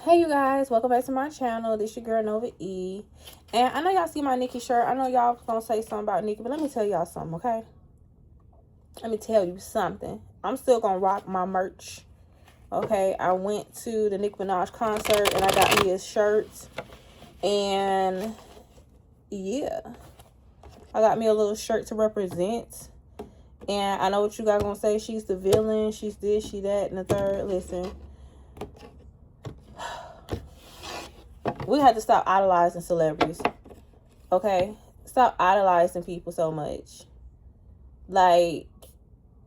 Hey you guys, welcome back to my channel. This your girl Nova.E. And I know y'all see my Nikki shirt. I know y'all gonna say something about Nikki, but let me tell y'all something, okay? Let me tell you something. I'm still gonna rock my merch. Okay, I went to the Nicki Minaj concert and I got me his shirts. And yeah, I got me a little shirt to represent. And I know what you guys gonna say. She's the villain. She's this, she that, and the third. Listen, we have to stop idolizing celebrities. Okay? Stop idolizing people so much. Like,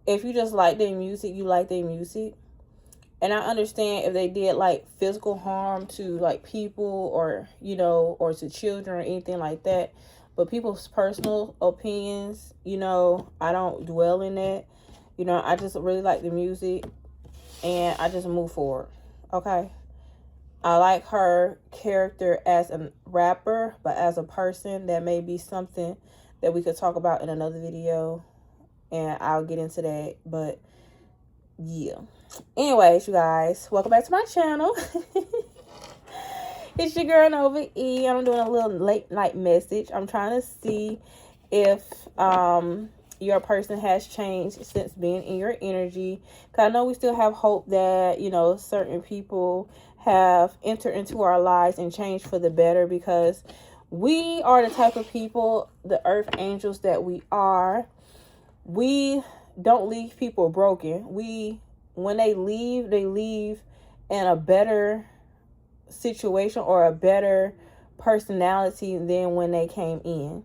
if you just like their music, you like their music. And I understand if they did like physical harm to like people or, you know, or to children or anything like that. But people's personal opinions, you know, I don't dwell in that. You know, I just really like the music and I just move forward. Okay? I like her character as a rapper, but as a person, that may be something that we could talk about in another video. And I'll get into that. But yeah. Anyways, you guys, welcome back to my channel. It's your girl Nova.E. I'm doing a little late night message. I'm trying to see if your person has changed since being in your energy. Because I know we still have hope that, you know, certain people have entered into our lives and changed for the better, because we are the type of people, the earth angels that we are. We don't leave people broken. When they leave in a better situation or a better personality than when they came in.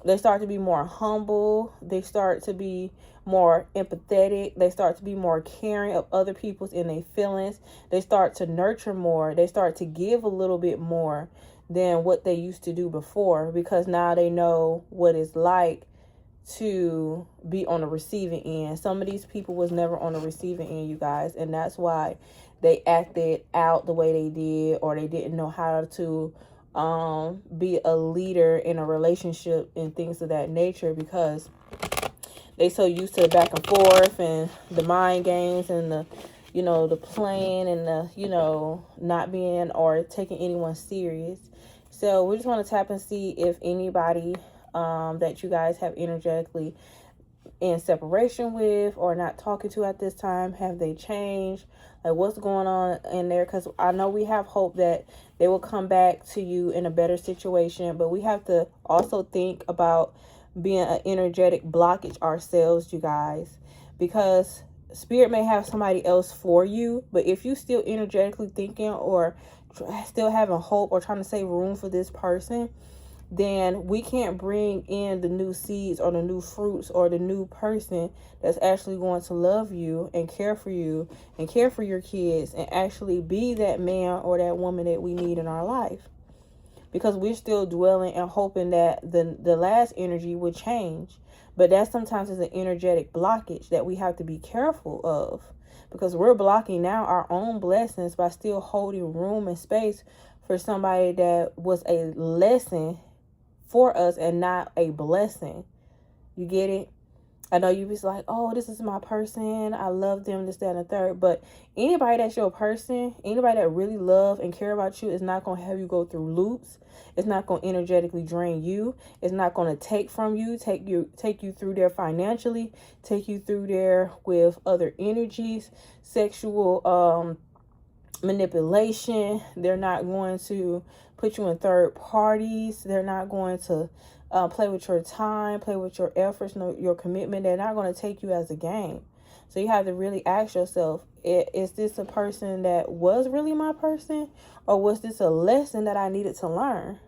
They start to be more humble. They start to be more empathetic. They start to be more caring of other people's and their feelings. They start to nurture more. They start to give a little bit more than what they used to do before, because now they know what it's like to be on the receiving end. Some of these people was never on the receiving end, you guys, and that's why they acted out the way they did, or they didn't know how to be a leader in a relationship and things of that nature, because they so used to the back and forth and the mind games and the, you know, the playing and the, you know, not being or taking anyone serious. So we just want to tap and see if anybody that you guys have energetically in separation with or not talking to at this time, have they changed? Like, what's going on in there? Because I know we have hope that they will come back to you in a better situation, but we have to also think about being an energetic blockage ourselves, you guys, because spirit may have somebody else for you, but if you still energetically thinking or still having hope or trying to save room for this person, then we can't bring in the new seeds or the new fruits or the new person that's actually going to love you and care for you and care for your kids and actually be that man or that woman that we need in our life. Because we're still dwelling and hoping that the last energy would change. But that sometimes is an energetic blockage that we have to be careful of, because we're blocking now our own blessings by still holding room and space for somebody that was a lesson for us and not a blessing. You get it? I know you was like, oh, this is my person, I love them, this, that, and the third. But anybody that's your person, anybody that really love and care about you, is not going to have you go through loops. It's not going to energetically drain you. It's not going to take from you, take you through there financially, take you through there with other energies, sexual manipulation. They're not going to put you in third parties. They're not going to play with your time, play with your efforts, your commitment. They're not going to take you as a game. So you have to really ask yourself, is this a person that was really my person, or was this a lesson that I needed to learn?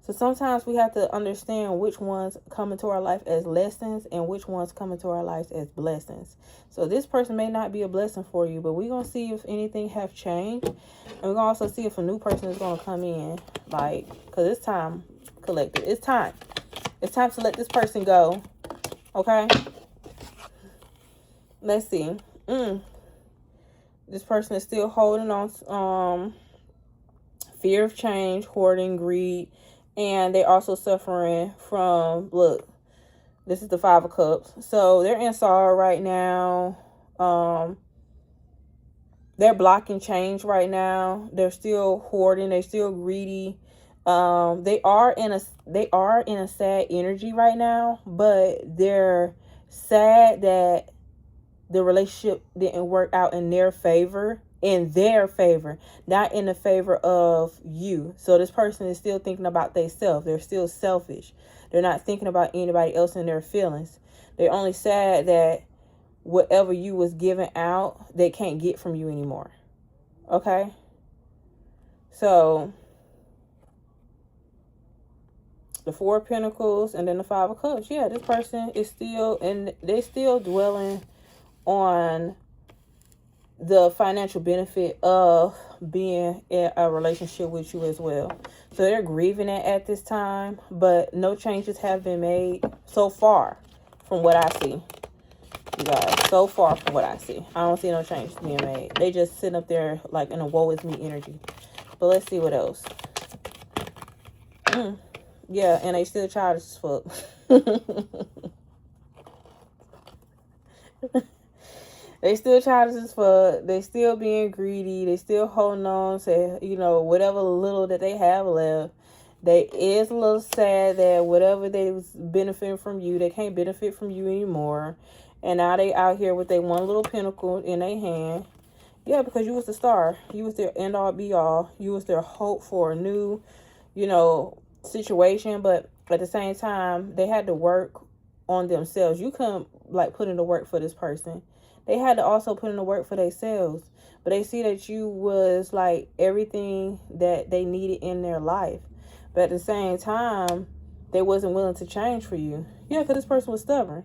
So sometimes we have to understand which ones come into our life as lessons and which ones come into our lives as blessings. So this person may not be a blessing for you, but we're going to see if anything have changed. And we're going to also see if a new person is going to come in. Like, because it's time, collective. It's time. It's time to let this person go. Okay? Let's see. This person is still holding on. Fear of change, hoarding, greed. And they're also suffering from, look, this is the 5 of Cups. So they're in sorrow right now. they're blocking change right now. They're still hoarding. They're still greedy. They are in a sad energy right now, but they're sad that the relationship didn't work out in their favor, not in the favor of you. So this person is still thinking about themselves. They're still selfish. They're not thinking about anybody else and their feelings. They're only sad that whatever you was giving out, they can't get from you anymore. Okay? So the Four of Pentacles and then the Five of Cups. Yeah, this person is still, and they're still dwelling on the financial benefit of being in a relationship with you as well. So they're grieving it at this time, but no changes have been made so far from what I see. You guys, so far from what I see, I don't see no changes being made. They just sit up there like in a woe is me energy. But let's see what else. Yeah, and they still childish as fuck. They still childish as fuck. They still being greedy. They still holding on to, you know, whatever little that they have left. They is a little sad that whatever they was benefiting from you, they can't benefit from you anymore. And now they out here with their one little pentacle in their hand. Yeah, because you was the star. You was their end all be all. You was their hope for a new, you know, situation. But at the same time, they had to work on themselves. You couldn't like put in the work for this person. They had to also put in the work for themselves. But they see that you was like everything that they needed in their life. But at the same time, they wasn't willing to change for you. Yeah, because this person was stubborn.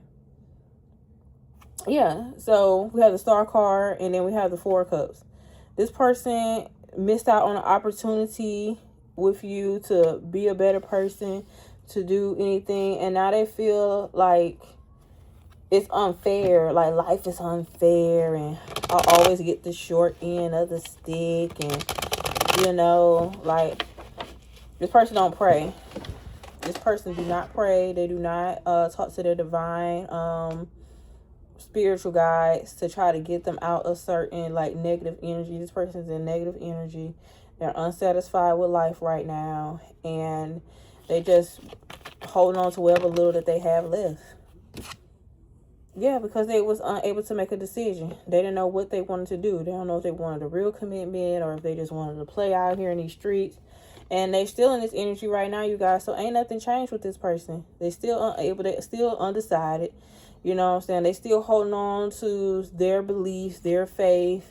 Yeah, so we have the Star card and then we have the Four of Cups. This person missed out on an opportunity with you to be a better person, to do anything. And now they feel like it's unfair, like life is unfair, and I always get the short end of the stick, and you know, like this person don't pray. This person do not pray. They do not talk to their divine spiritual guides to try to get them out of certain like negative energy. This person's in negative energy. They're unsatisfied with life right now, and they just holding on to whatever little that they have left. Yeah, because they was unable to make a decision. They didn't know what they wanted to do. They don't know if they wanted a real commitment or if they just wanted to play out here in these streets. And they still in this energy right now, you guys. So ain't nothing changed with this person. They still unable. They still undecided. You know what I'm saying? They still holding on to their beliefs, their faith,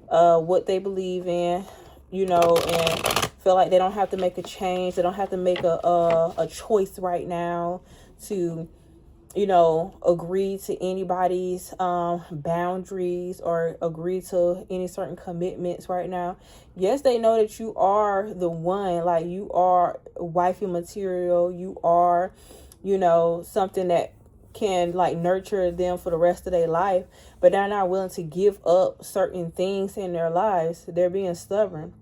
what they believe in. You know, and feel like they don't have to make a change. They don't have to make a choice right now to, you know, agree to anybody's boundaries or agree to any certain commitments right now. Yes, they know that you are the one, like you are wifey material. You are, you know, something that can like nurture them for the rest of their life, but they're not willing to give up certain things in their lives. They're being stubborn.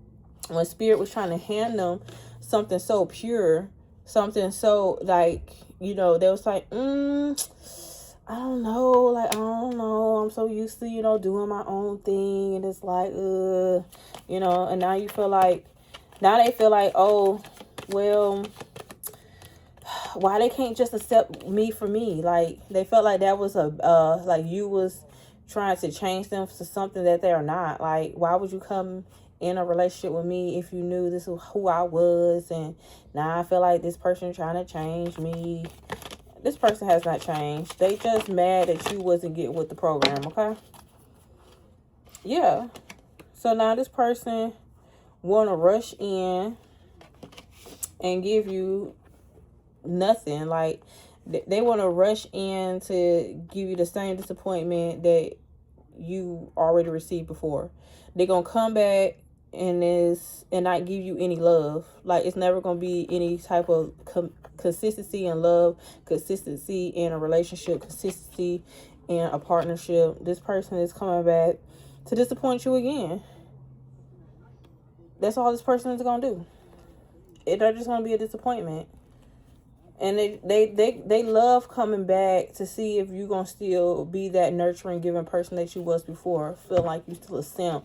When Spirit was trying to hand them something so pure, something so like, you know, they was like, I don't know, like, I don't know. I'm so used to, you know, doing my own thing. And it's like, you know, and now you feel like, now they feel like, oh, well, why they can't just accept me for me? Like, they felt like that was like you was trying to change them to something that they're not. Like, why would you come in a relationship with me if you knew this was who I was? And now I feel like this person trying to change me. This person has not changed. They just mad that you wasn't getting with the program, okay? Yeah. So now this person want to rush in and give you nothing. Like, they want to rush in to give you the same disappointment that you already received before. They're going to come back and not give you any love. Like, it's never going to be any type of consistency in love, consistency in a relationship, consistency in a partnership. This person is coming back to disappoint you again. That's all this person is going to do. They're just going to be a disappointment. And they love coming back to see if you're going to still be that nurturing, giving person that you was before. Feel like you still a simp.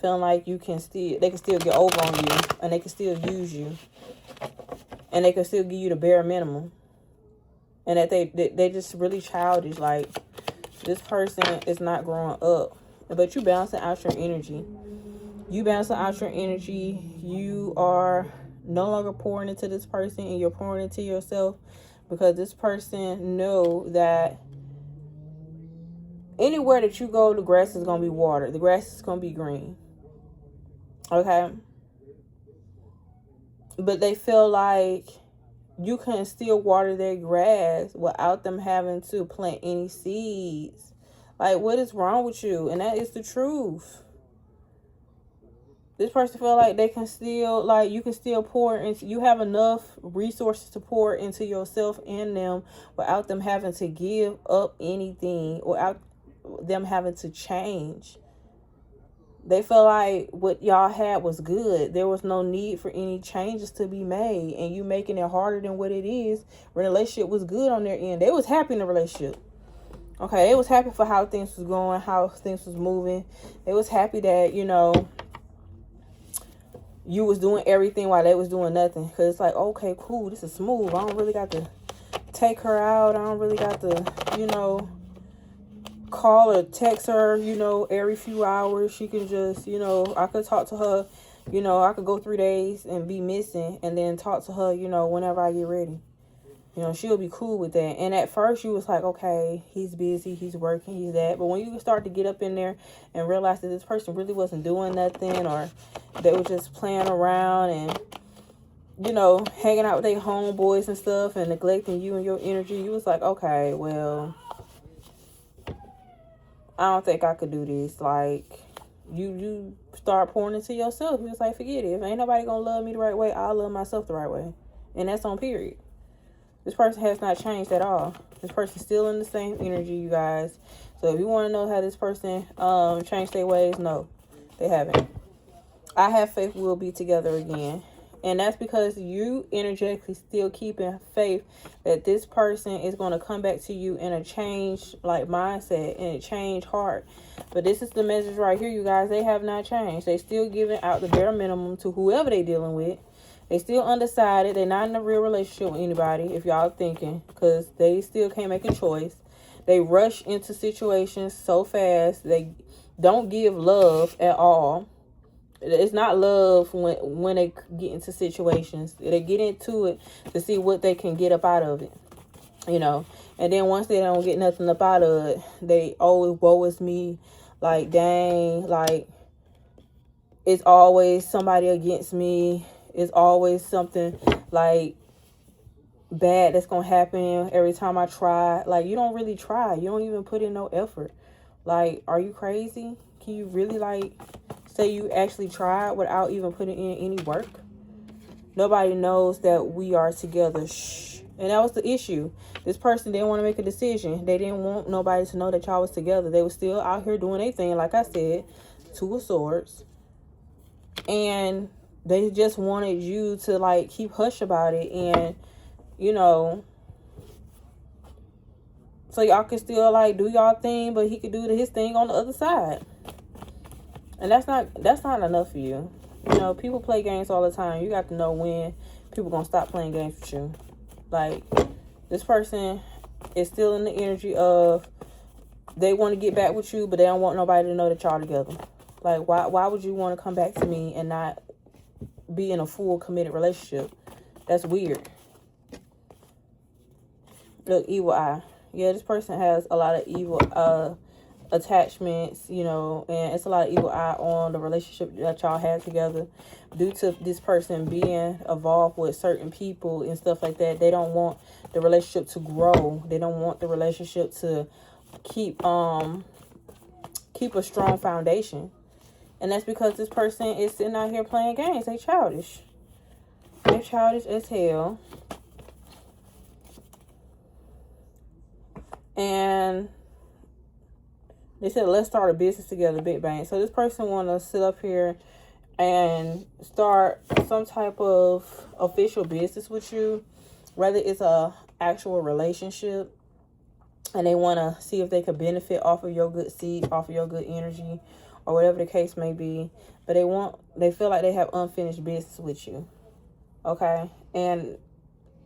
feeling like they can still get over on you, and they can still use you, and they can still give you the bare minimum, and that they just really childish. Like, this person is not growing up, but you balancing out your energy. You are no longer pouring into this person, and you're pouring into yourself, because this person know that anywhere that you go, the grass is going to be watered. The grass is going to be green. Okay? But they feel like you can still water their grass without them having to plant any seeds. Like, what is wrong with you? And that is the truth. This person feel like they can still, like, you can still pour into, you have enough resources to pour into yourself and them without them having to give up anything, without them having to change. They feel like what y'all had was good. There was no need for any changes to be made, and you making it harder than what it is. When the relationship was good on their end, they was happy in the relationship. Okay, they was happy for how things was going, how things was moving. They was happy that, you know, you was doing everything while they was doing nothing. Because it's like, okay, cool, this is smooth. I don't really got to take her out. I don't really got to, you know, call or text her, you know, every few hours. She can just, you know, I could talk to her, you know, I could go 3 days and be missing, and then talk to her, you know, whenever I get ready. You know, she'll be cool with that. And at first you was like, okay, he's busy, he's working, he's that. But when you start to get up in there and realize that this person really wasn't doing nothing, or they were just playing around and, you know, hanging out with their homeboys and stuff and neglecting you and your energy, you was like, okay, well, I don't think I could do this. Like, you start pouring into yourself. You was like, forget it. If ain't nobody gonna love me the right way, I'll love myself the right way. And that's on period. This person has not changed at all. This person's still in the same energy, you guys. So if you want to know how this person changed their ways, no, they haven't. I have faith we'll be together again. And that's because you energetically still keeping faith that this person is going to come back to you in a changed, like, mindset and a changed heart. But this is the message right here, you guys. They have not changed. They still giving out the bare minimum to whoever they dealing with. They still undecided. They're not in a real relationship with anybody, if y'all thinking, because they still can't make a choice. They rush into situations so fast. They don't give love at all. It's not love when they get into situations. They get into it to see what they can get up out of it, you know. And then once they don't get nothing up out of it, they always, woe is me. Like, dang, like, it's always somebody against me. It's always something, like, bad that's going to happen every time I try. Like, you don't really try. You don't even put in no effort. Like, are you crazy? Can you really, like, say you actually tried without even putting in any work? Nobody knows that we are together. Shh. And that was the issue. This person didn't want to make a decision. They didn't want nobody to know that y'all was together. They were still out here doing their thing, like I said, 2 of Swords. And they just wanted you to, like, keep hush about it. And, you know, so y'all can still, like, do y'all thing, but he could do his thing on the other side. And that's not enough for you. You know, people play games all the time. You got to know when people gonna stop playing games with you. Like, this person is still in the energy of they want to get back with you, but they don't want nobody to know that y'all together. Like, why would you want to come back to me and not be in a full committed relationship? That's weird. Look, evil eye. Yeah, this person has a lot of evil attachments, you know, and it's a lot of evil eye on the relationship that y'all had together due to this person being involved with certain people and stuff like that. They don't want the relationship to grow. They don't want the relationship to keep a strong foundation. And that's because this person is sitting out here playing games. They childish. They're childish as hell. And they said, let's start a business together, Big Bang. So this person want to sit up here and start some type of official business with you, whether it's a actual relationship, and they want to see if they could benefit off of your good seed, off of your good energy, or whatever the case may be. But they feel like they have unfinished business with you. Okay? And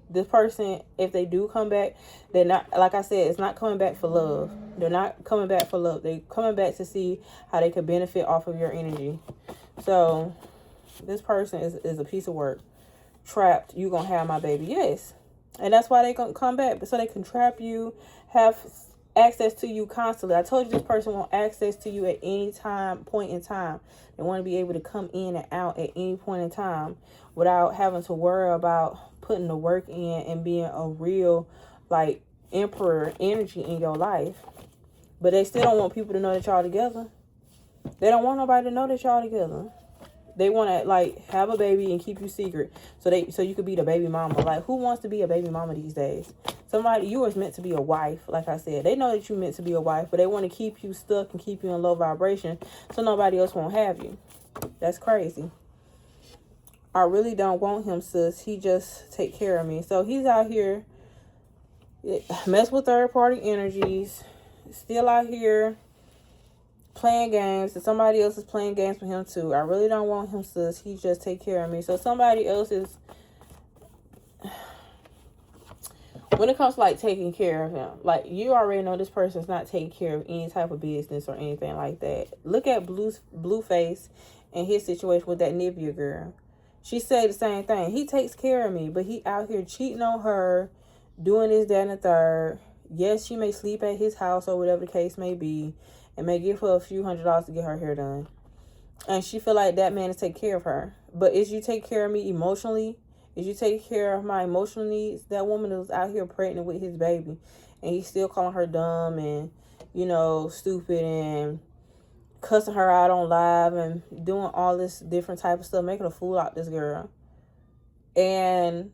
this person, if they do come back, they're not, like I said, it's not coming back for love. They're not coming back for love. They're coming back to see how they could benefit off of your energy. So this person is a piece of work. Trapped. You gonna have my baby. Yes. And that's why they gonna come back. So they can trap you, have access to you constantly. I told you this person want access to you at any point in time. They want to be able to come in and out at any point in time without having to worry about putting the work in and being a real, like, emperor energy in your life. But they still don't want people to know that y'all together. They don't want nobody to know that y'all together. They want to, like, have a baby and keep you secret so you could be the baby mama. Like, who wants to be a baby mama these days? You was meant to be a wife, like I said. They know that you meant to be a wife, but they want to keep you stuck and keep you in low vibration so nobody else won't have you. That's crazy. I really don't want him, sis. He just take care of me. So he's out here, mess with third-party energies, still out here playing games, and somebody else is playing games with him too. I really don't want him, sis. He just take care of me. So somebody else is, when it comes to, like, taking care of him, like, you already know this person's not taking care of any type of business or anything like that. Look at Blueface and his situation with that Nivea girl. She said the same thing. He takes care of me, but he out here cheating on her, doing this, that, and the third. Yes, she may sleep at his house or whatever the case may be, and may give her a few $100s to get her hair done. And she feel like that man is take care of her. But is you take care of me emotionally? Is you take care of my emotional needs? That woman is out here pregnant with his baby, and he's still calling her dumb and, stupid, and cussing her out on live and doing all this different type of stuff, making a fool out this girl. And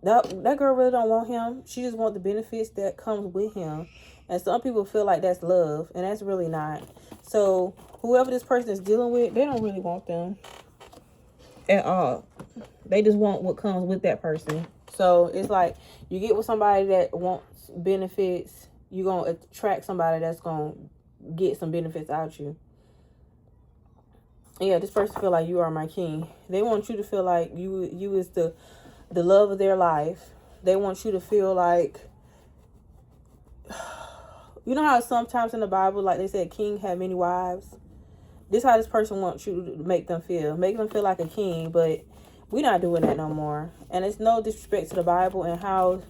that girl really don't want him. She just want the benefits that comes with him. And some people feel like that's love, and that's really not. So whoever this person is dealing with, they don't really want them at all. They just want what comes with that person. So it's like, you get with somebody that wants benefits, you're going to attract somebody that's going to get some benefits out you. Yeah, this person feel like you are my king. They want you to feel like you is the love of their life. They want you to feel like, you know how sometimes in the Bible, like they said, king had many wives? This is how this person wants you to make them feel. Make them feel like a king, but we're not doing that no more. And it's no disrespect to the Bible and how,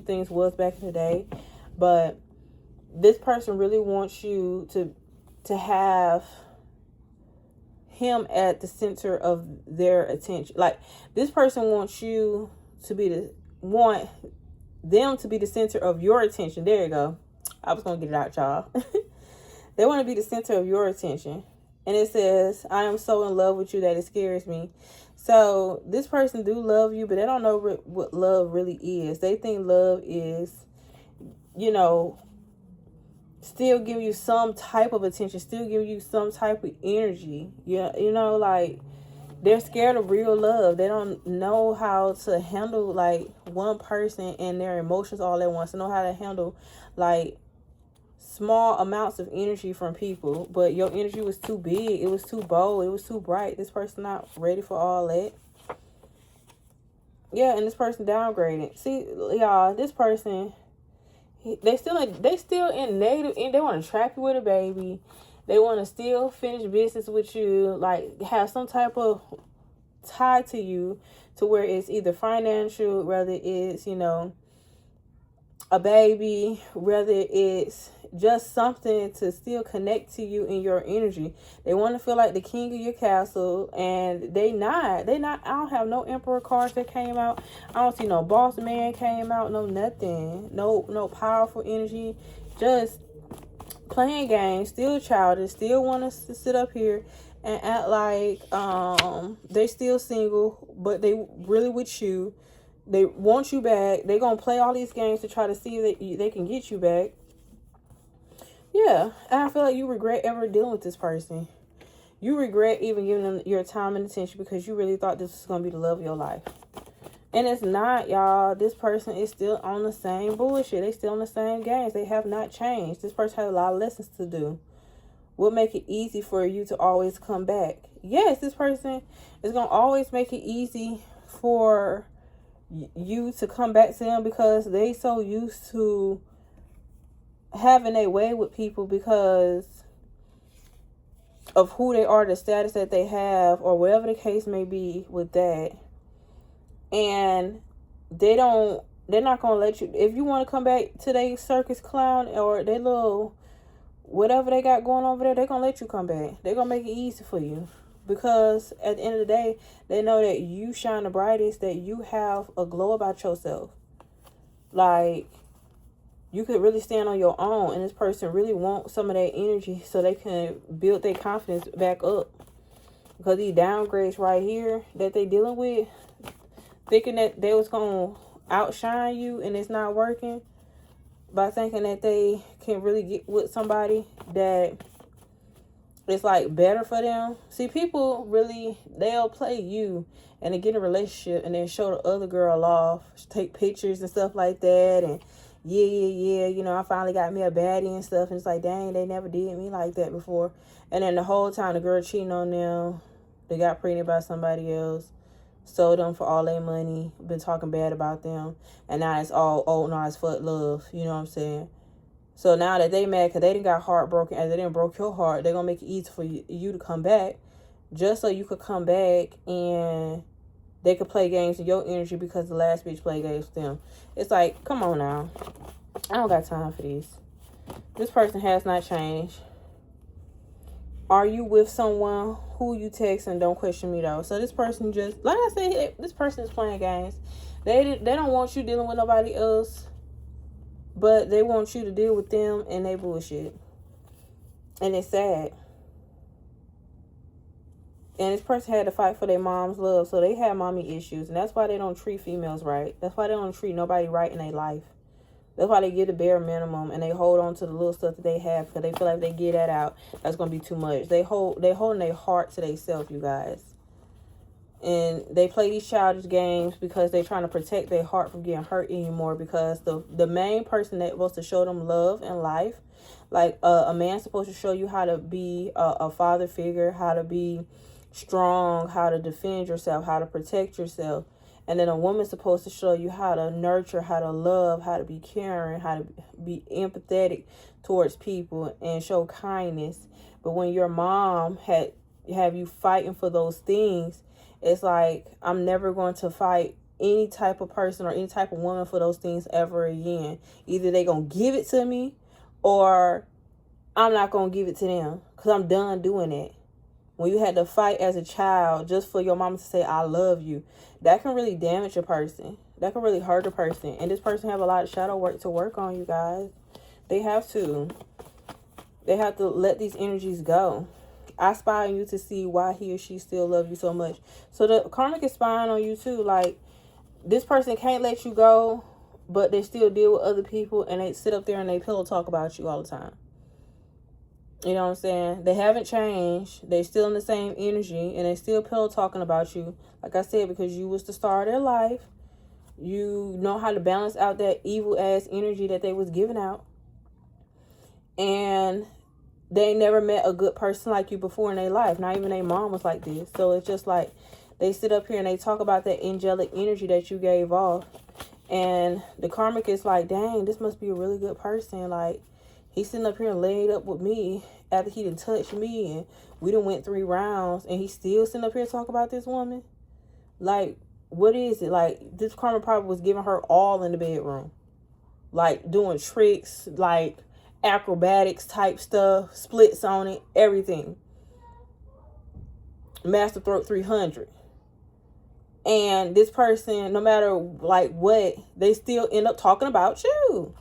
things was back in the day. But this person really wants you to have him at the center of their attention. Like, this person wants you to want them to be the center of your attention. There you go. I was going to get it out, y'all. They want to be the center of your attention. And it says, I am so in love with you that it scares me. So this person do love you, but they don't know what love really is. They think love is, still give you some type of attention, still give you some type of energy. Yeah, like, they're scared of real love. They don't know how to handle, like, one person and their emotions all at once. They know how to handle, like, small amounts of energy from people. But your energy was too big. It was too bold. It was too bright. This person not ready for all that. Yeah, and this person downgraded. See, y'all, this person, they still in negative, and they want to trap you with a baby. They want to still finish business with you, like, have some type of tie to you, to where it's either financial, whether it's, a baby, whether it's just something to still connect to you in your energy. They want to feel like the king of your castle, and they not. I don't have no emperor cards that came out. I don't see no boss man came out, no nothing. No powerful energy. Just playing games, still childish, still want us to sit up here and act like they still single, but they really with you. They want you back. They're going to play all these games to try to see if they can get you back. Yeah, and I feel like you regret ever dealing with this person. You regret even giving them your time and attention because you really thought this was going to be the love of your life. And it's not, y'all. This person is still on the same bullshit. They still on the same games. They have not changed. This person has a lot of lessons to do. will make it easy for you to always come back. Yes, this person is going to always make it easy for you to come back to them because they so used to having a way with people because of who they are, the status that they have, or whatever the case may be with that. And they're not going to let you, if you want to come back to their circus clown or their little, whatever they got going over there, they're going to let you come back. They're going to make it easy for you. Because at the end of the day, they know that you shine the brightest, that you have a glow about yourself. Like, you could really stand on your own, and this person really wants some of that energy so they can build their confidence back up. Because these downgrades right here that they dealing with, thinking that they was going to outshine you and it's not working, by thinking that they can really get with somebody that it's like better for them. See, people really, they'll play you and they get in a relationship and then show the other girl off, take pictures and stuff like that, and yeah, you know, I finally got me a baddie and stuff, and it's like, dang, they never did me like that before. And then the whole time the girl cheating on them, they got pregnant by somebody else, sold them for all their money, been talking bad about them, and now it's all, oh no, it's fuck love, you know what I'm saying? So now that they mad because they didn't got heartbroken and they didn't broke your heart, they're going to make it easy for you to come back just so you could come back and they could play games with your energy because the last bitch played games with them. It's like, come on now. I don't got time for this. This person has not changed. Are you with someone who you text and don't question me though? So this person just, like I said, this person is playing games. They don't want you dealing with nobody else. But they want you to deal with them and they bullshit. And it's sad. And this person had to fight for their mom's love. So they have mommy issues. And that's why they don't treat females right. That's why they don't treat nobody right in their life. That's why they get the bare minimum. And they hold on to the little stuff that they have. Because they feel like if they get that out, that's going to be too much. They holding their heart to themselves, you guys. And they play these childish games because they're trying to protect their heart from getting hurt anymore. Because the main person that was to show them love and life, like a man's supposed to show you how to be a father figure, how to be strong, how to defend yourself, how to protect yourself. And then a woman's supposed to show you how to nurture, how to love, how to be caring, how to be empathetic towards people and show kindness. But when your mom have you fighting for those things, it's like, I'm never going to fight any type of person or any type of woman for those things ever again. Either they going to give it to me or I'm not going to give it to them because I'm done doing it. When you had to fight as a child just for your mama to say, I love you, that can really damage a person. That can really hurt a person. And this person have a lot of shadow work to work on, you guys. They have to. They have to let these energies go. I spy on you to see why he or she still love you so much. So the karmic is spying on you too. Like, this person can't let you go, but they still deal with other people and they sit up there and they pillow talk about you all the time. You know what I'm saying? They haven't changed. They still in the same energy and they still pillow talking about you. Like I said, because you was the star of their life. You know how to balance out that evil ass energy that they was giving out. And they never met a good person like you before in their life. Not even their mom was like this. So it's just like they sit up here and they talk about that angelic energy that you gave off. And the karmic is like, dang, this must be a really good person. Like, he's sitting up here and laid up with me after he done touched me. And we done went 3 rounds. And he's still sitting up here talking about this woman. Like, what is it? Like, this karmic probably was giving her all in the bedroom. Like, doing tricks, like acrobatics type stuff, splits on it, everything. Master Throat 300. And this person, no matter like what, they still end up talking about you.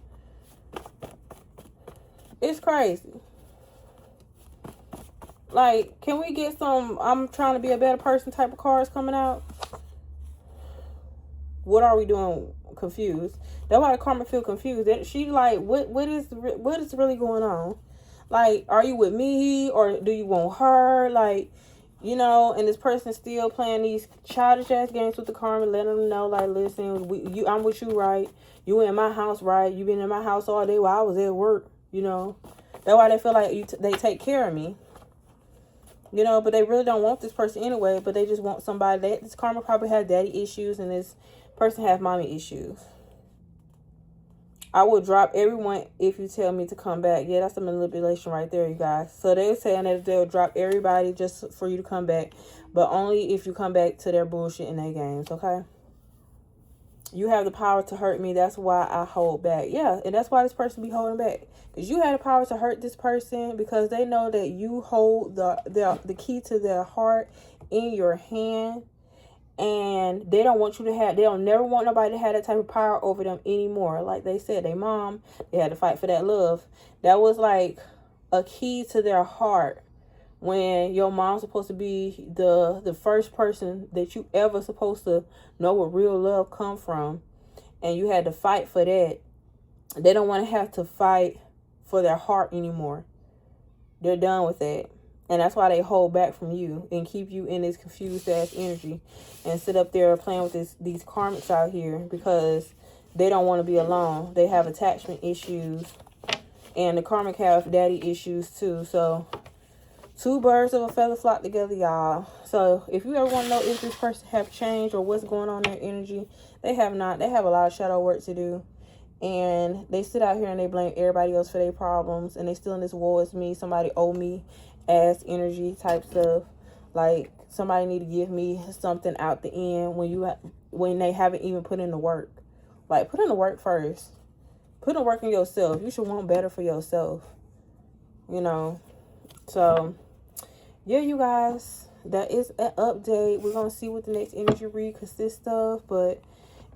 It's crazy. Like, can we get some I'm trying to be a better person type of cards coming out? What are we doing? Confused. That's why the karma feel confused. She like, what is really going on? Like, are you with me or do you want her? Like, you know, and this person still playing these childish ass games with the karma, letting them know, like, listen, I'm with you, right? You in my house, right? You been in my house all day while I was at work, you know. That's why they feel like they take care of me. You know, but they really don't want this person anyway, but they just want somebody. This karma probably has daddy issues and this person has mommy issues. I will drop everyone if you tell me to come back. Yeah, that's a manipulation right there, you guys. So they're saying that they'll drop everybody just for you to come back, but only if you come back to their bullshit and their games, okay? You have the power to hurt me. That's why I hold back. Yeah, and that's why this person be holding back. Because you had the power to hurt this person because they know that you hold the key to their heart in your hand. And they don't want you to have, they don't never want nobody to have that type of power over them anymore. Like they said, their mom, they had to fight for that love. That was like a key to their heart. When your mom's supposed to be the first person that you ever supposed to know where real love come from, and you had to fight for that. They don't want to have to fight for their heart anymore. They're done with that. And that's why they hold back from you and keep you in this confused ass energy and sit up there playing with these karmics out here because they don't want to be alone. They have attachment issues, and the karmic have daddy issues too. So two birds of a feather flock together, y'all. So if you ever want to know if this person have changed or what's going on in their energy, they have not. They have a lot of shadow work to do. And they sit out here and they blame everybody else for their problems. And they still in this war with me. Somebody owe me ass energy type stuff. Like somebody need to give me something out the end when they haven't even put in the work. Like put in the work first. Put in the work in yourself. You should want better for yourself. You know. So yeah, you guys, that is an update. We're going to see what the next energy read consists of, but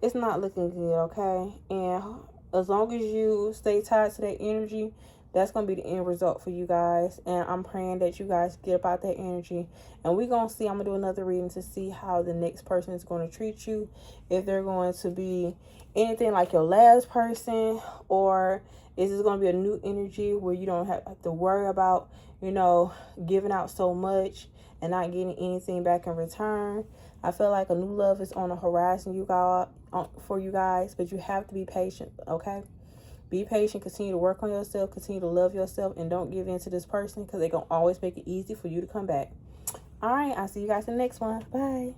it's not looking good, okay? And as long as you stay tied to that energy, that's going to be the end result for you guys. And I'm praying that you guys get about that energy. And we're going to see, I'm going to do another reading to see how the next person is going to treat you. If they're going to be anything like your last person, or is this going to be a new energy where you don't have to worry about, you know, giving out so much and not getting anything back in return. I feel like a new love is on the horizon, for you guys, but you have to be patient, okay? Be patient, continue to work on yourself, continue to love yourself, and don't give in to this person because they're going to always make it easy for you to come back. All right, I'll see you guys in the next one. Bye.